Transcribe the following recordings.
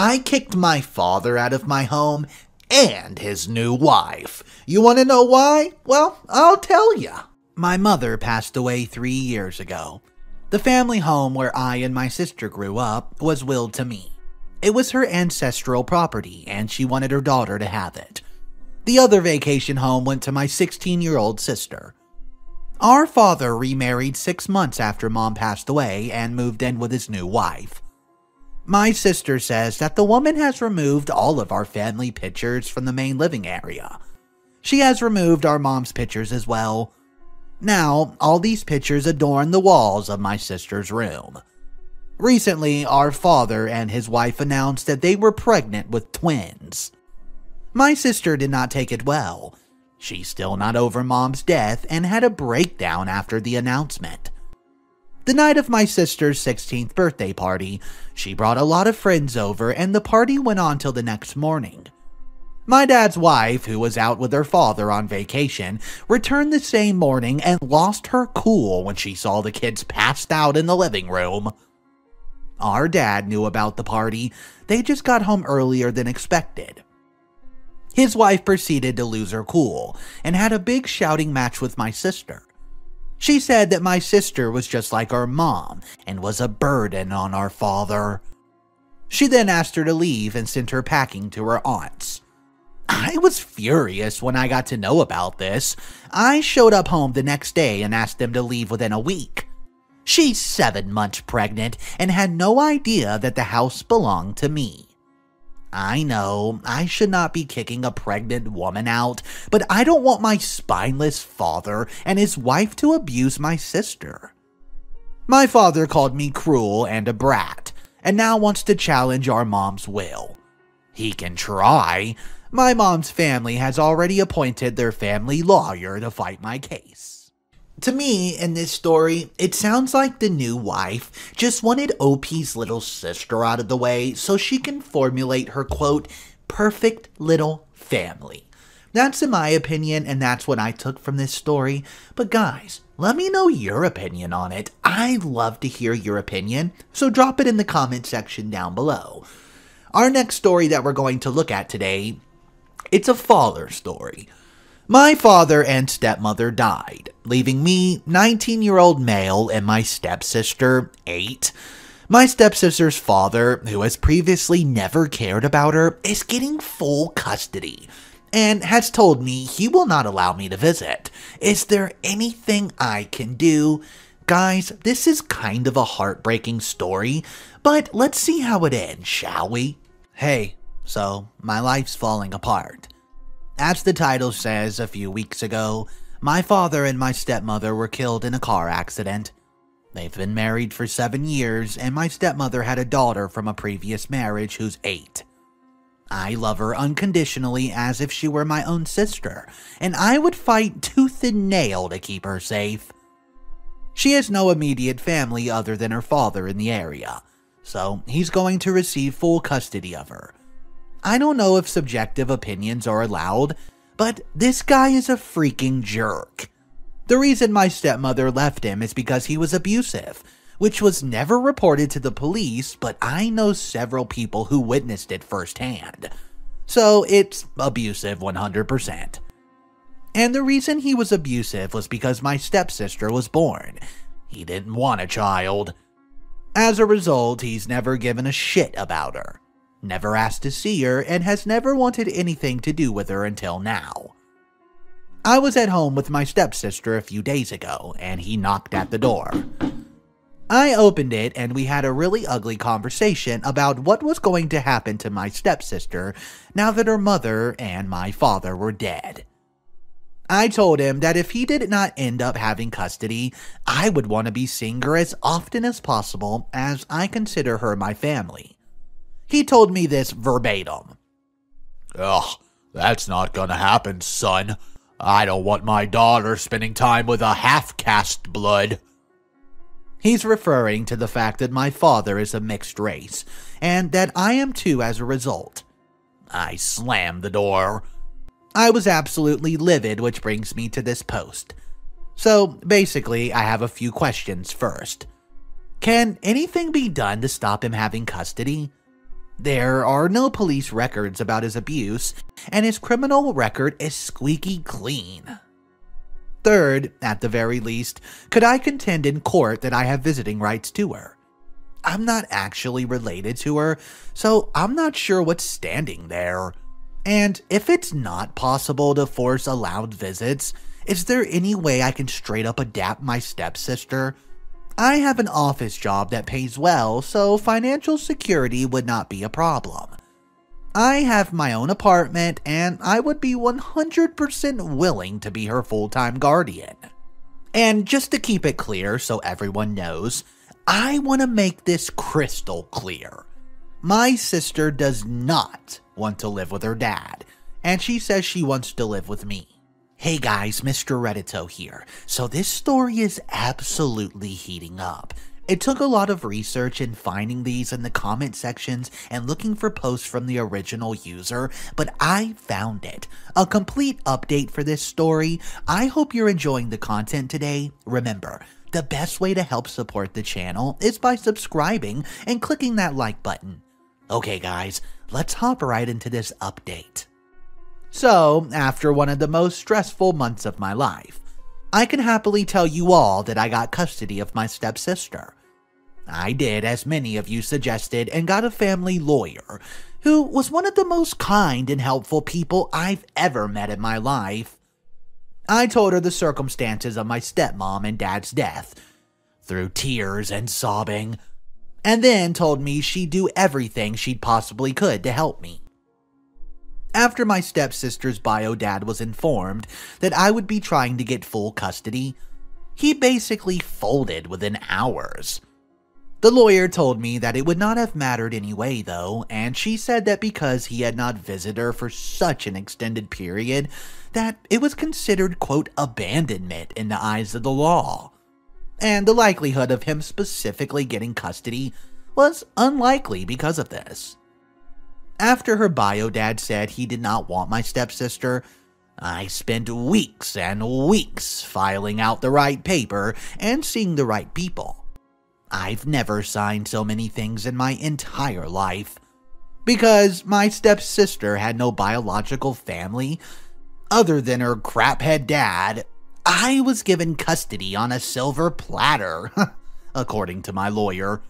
I kicked my father out of my home and his new wife. You want to know why? Well, I'll tell ya. My mother passed away 3 years ago. The family home where I and my sister grew up was willed to me. It was her ancestral property, and she wanted her daughter to have it. The other vacation home went to my 16-year-old sister. Our father remarried 6 months after Mom passed away and moved in with his new wife. My sister says that the woman has removed all of our family pictures from the main living area. She has removed our mom's pictures as well. Now, all these pictures adorn the walls of my sister's room. Recently, our father and his wife announced that they were pregnant with twins. My sister did not take it well. She's still not over Mom's death and had a breakdown after the announcement. The night of my sister's 16th birthday party, she brought a lot of friends over and the party went on till the next morning. My dad's wife, who was out with her father on vacation, returned the same morning and lost her cool when she saw the kids passed out in the living room. Our dad knew about the party. They just got home earlier than expected. His wife proceeded to lose her cool and had a big shouting match with my sister. She said that my sister was just like our mom and was a burden on our father. She then asked her to leave and sent her packing to her aunts. I was furious when I got to know about this. I showed up home the next day and asked them to leave within a week. She's 7 months pregnant and had no idea that the house belonged to me. I know, I should not be kicking a pregnant woman out, but I don't want my spineless father and his wife to abuse my sister. My father called me cruel and a brat, and now wants to challenge our mom's will. He can try. My mom's family has already appointed their family lawyer to fight my case. To me, in this story, it sounds like the new wife just wanted OP's little sister out of the way so she can formulate her, quote, perfect little family. That's in my opinion, and that's what I took from this story. But guys, let me know your opinion on it. I'd love to hear your opinion, so drop it in the comment section down below. Our next story that we're going to look at today, it's a father story. My father and stepmother died, leaving me, 19-year-old male, and my stepsister, 8. My stepsister's father, who has previously never cared about her, is getting full custody, and has told me he will not allow me to visit. Is there anything I can do? Guys, this is kind of a heartbreaking story, but let's see how it ends, shall we? Hey, so my life's falling apart. As the title says, a few weeks ago, my father and my stepmother were killed in a car accident. They've been married for 7 years, and my stepmother had a daughter from a previous marriage who's 8. I love her unconditionally as if she were my own sister, and I would fight tooth and nail to keep her safe. She has no immediate family other than her father in the area, so he's going to receive full custody of her. I don't know if subjective opinions are allowed, but this guy is a freaking jerk. The reason my stepmother left him is because he was abusive, which was never reported to the police, but I know several people who witnessed it firsthand. So it's abusive 100%. And the reason he was abusive was because my stepsister was born. He didn't want a child. As a result, he's never given a shit about her. Never asked to see her, and has never wanted anything to do with her until now. I was at home with my stepsister a few days ago, and he knocked at the door. I opened it, and we had a really ugly conversation about what was going to happen to my stepsister now that her mother and my father were dead. I told him that if he did not end up having custody, I would want to be seeing her as often as possible, as I consider her my family. He told me this verbatim. Ugh, that's not gonna happen, son. I don't want my daughter spending time with a half-caste blood. He's referring to the fact that my father is a mixed race, and that I am too as a result. I slammed the door. I was absolutely livid, which brings me to this post. So, basically, I have a few questions first. Can anything be done to stop him having custody? There are no police records about his abuse, and his criminal record is squeaky clean. Third, at the very least, could I contend in court that I have visiting rights to her? I'm not actually related to her, so I'm not sure what's standing there. And if it's not possible to force allowed visits, is there any way I can straight up adapt my stepsister? I have an office job that pays well, so financial security would not be a problem. I have my own apartment, and I would be 100% willing to be her full-time guardian. And just to keep it clear so everyone knows, I want to make this crystal clear. My sister does not want to live with her dad, and she says she wants to live with me. Hey guys, Mr. Reddito here. So this story is absolutely heating up. It took a lot of research in finding these in the comment sections and looking for posts from the original user, but I found it. A complete update for this story. I hope you're enjoying the content today. Remember, the best way to help support the channel is by subscribing and clicking that like button. Okay guys, let's hop right into this update. So, after one of the most stressful months of my life, I can happily tell you all that I got custody of my stepsister. I did as many of you suggested and got a family lawyer, who was one of the most kind and helpful people I've ever met in my life. I told her the circumstances of my stepmom and dad's death, through tears and sobbing, and then told me she'd do everything she'd possibly could to help me. After my stepsister's bio dad was informed that I would be trying to get full custody, he basically folded within hours. The lawyer told me that it would not have mattered anyway though, and she said that because he had not visited her for such an extended period, that it was considered, quote, abandonment in the eyes of the law. And the likelihood of him specifically getting custody was unlikely because of this. After her bio dad said he did not want my stepsister, I spent weeks and weeks filing out the right paper and seeing the right people. I've never signed so many things in my entire life. Because my stepsister had no biological family, other than her craphead dad, I was given custody on a silver platter, according to my lawyer.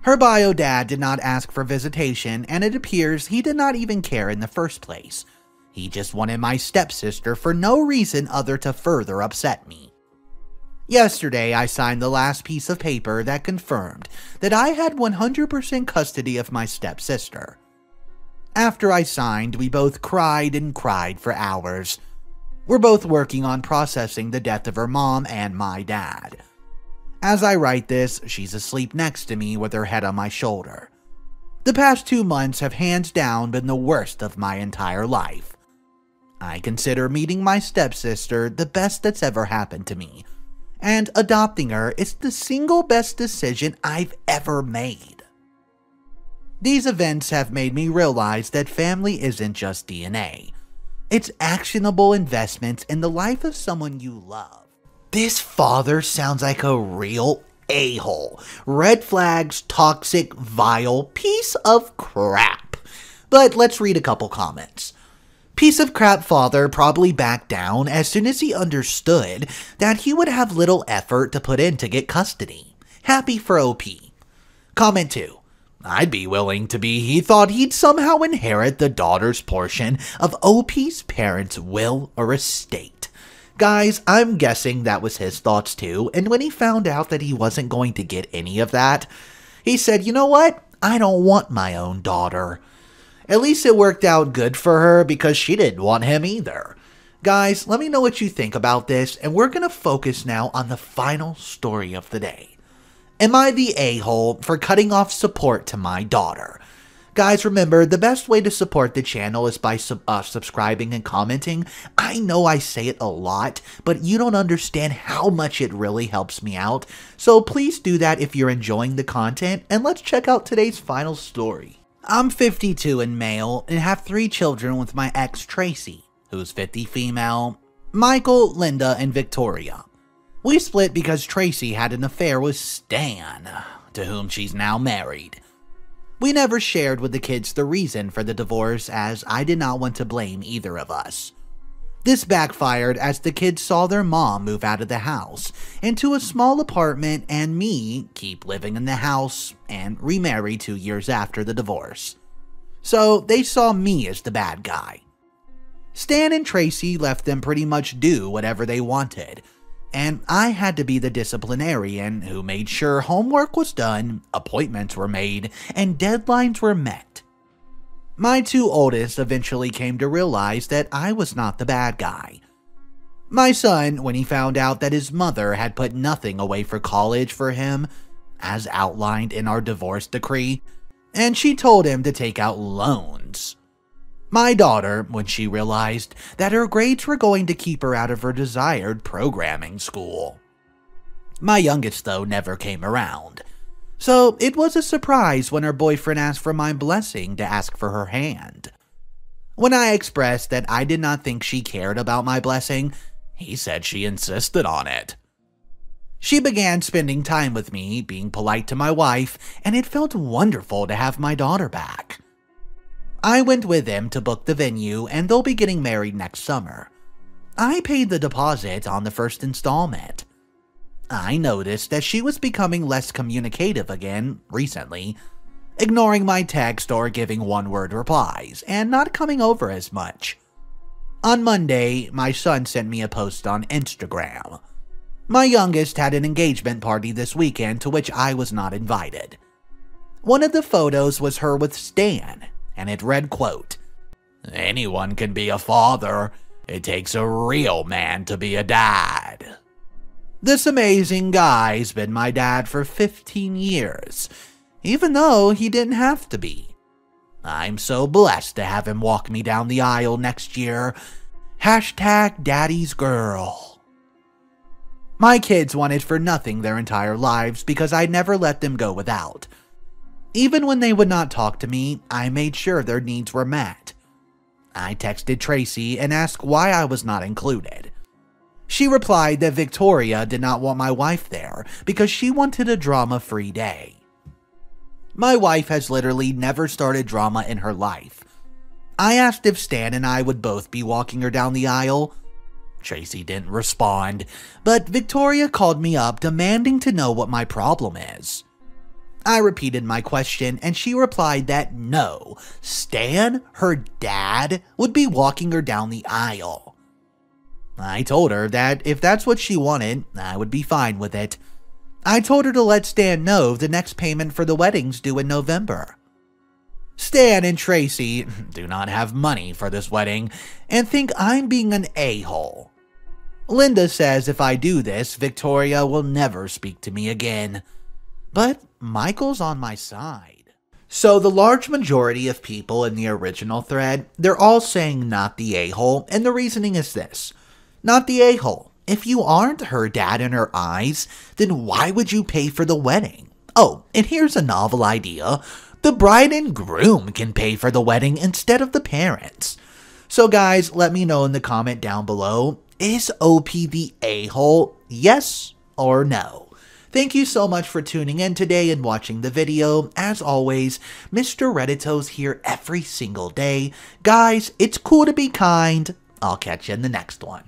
Her bio dad did not ask for visitation, and it appears he did not even care in the first place. He just wanted my stepsister for no reason other to further upset me. Yesterday, I signed the last piece of paper that confirmed that I had 100% custody of my stepsister. After I signed, we both cried and cried for hours. We're both working on processing the death of her mom and my dad. As I write this, she's asleep next to me with her head on my shoulder. The past 2 months have hands down been the worst of my entire life. I consider meeting my stepsister the best that's ever happened to me, and adopting her is the single best decision I've ever made. These events have made me realize that family isn't just DNA. It's actionable investments in the life of someone you love. This father sounds like a real a-hole. Red flags, toxic, vile piece of crap. But let's read a couple comments. Piece of crap father probably backed down as soon as he understood that he would have little effort to put in to get custody. Happy for OP. Comment 2. I'd be willing to be he thought he'd somehow inherit the daughter's portion of OP's parents' will or estate. Guys, I'm guessing that was his thoughts too, and when he found out that he wasn't going to get any of that, he said, you know what? I don't want my own daughter. At least it worked out good for her because she didn't want him either. Guys, let me know what you think about this, and we're going to focus now on the final story of the day. Am I the a-hole for cutting off support to my daughter? Guys, remember, the best way to support the channel is by subscribing and commenting. I know I say it a lot, but you don't understand how much it really helps me out. So please do that if you're enjoying the content, and let's check out today's final story. I'm 52 and male, and have 3 children with my ex Tracy, who's 50 female, Michael, Linda, and Victoria. We split because Tracy had an affair with Stan, to whom she's now married. We never shared with the kids the reason for the divorce, as I did not want to blame either of us. This backfired as the kids saw their mom move out of the house into a small apartment and me keep living in the house and remarry 2 years after the divorce. So they saw me as the bad guy. Stan and Tracy left them pretty much do whatever they wanted, and I had to be the disciplinarian who made sure homework was done, appointments were made, and deadlines were met. My 2 oldest eventually came to realize that I was not the bad guy. My son, when he found out that his mother had put nothing away for college for him, as outlined in our divorce decree, and she told him to take out loans. My daughter, when she realized that her grades were going to keep her out of her desired programming school. My youngest, though, never came around. So it was a surprise when her boyfriend asked for my blessing to ask for her hand. When I expressed that I did not think she cared about my blessing, he said she insisted on it. She began spending time with me, being polite to my wife, and it felt wonderful to have my daughter back. I went with him to book the venue, and they'll be getting married next summer. I paid the deposit on the first installment. I noticed that she was becoming less communicative again recently, ignoring my text or giving one-word replies, and not coming over as much. On Monday, my son sent me a post on Instagram. My youngest had an engagement party this weekend to which I was not invited. One of the photos was her with Stan, and it read, quote, "Anyone can be a father. It takes a real man to be a dad." This amazing guy's been my dad for 15 years, even though he didn't have to be. I'm so blessed to have him walk me down the aisle next year. Hashtag daddy's girl. My kids wanted for nothing their entire lives because I never let them go without. Even when they would not talk to me, I made sure their needs were met. I texted Tracy and asked why I was not included. She replied that Victoria did not want my wife there because she wanted a drama-free day. My wife has literally never started drama in her life. I asked if Stan and I would both be walking her down the aisle. Tracy didn't respond, but Victoria called me up demanding to know what my problem is. I repeated my question and she replied that no, Stan, her dad, would be walking her down the aisle. I told her that if that's what she wanted, I would be fine with it. I told her to let Stan know the next payment for the wedding's due in November. Stan and Tracy do not have money for this wedding and think I'm being an a-hole. Linda says if I do this, Victoria will never speak to me again. But Michael's on my side. So the large majority of people in the original thread, they're all saying not the a-hole, and the reasoning is this. Not the a-hole. If you aren't her dad in her eyes, then why would you pay for the wedding? Oh, and here's a novel idea. The bride and groom can pay for the wedding instead of the parents. So guys, let me know in the comment down below, is OP the a-hole? Yes or no? Thank you so much for tuning in today and watching the video. As always, Mr. Reddito's here every single day. Guys, it's cool to be kind. I'll catch you in the next one.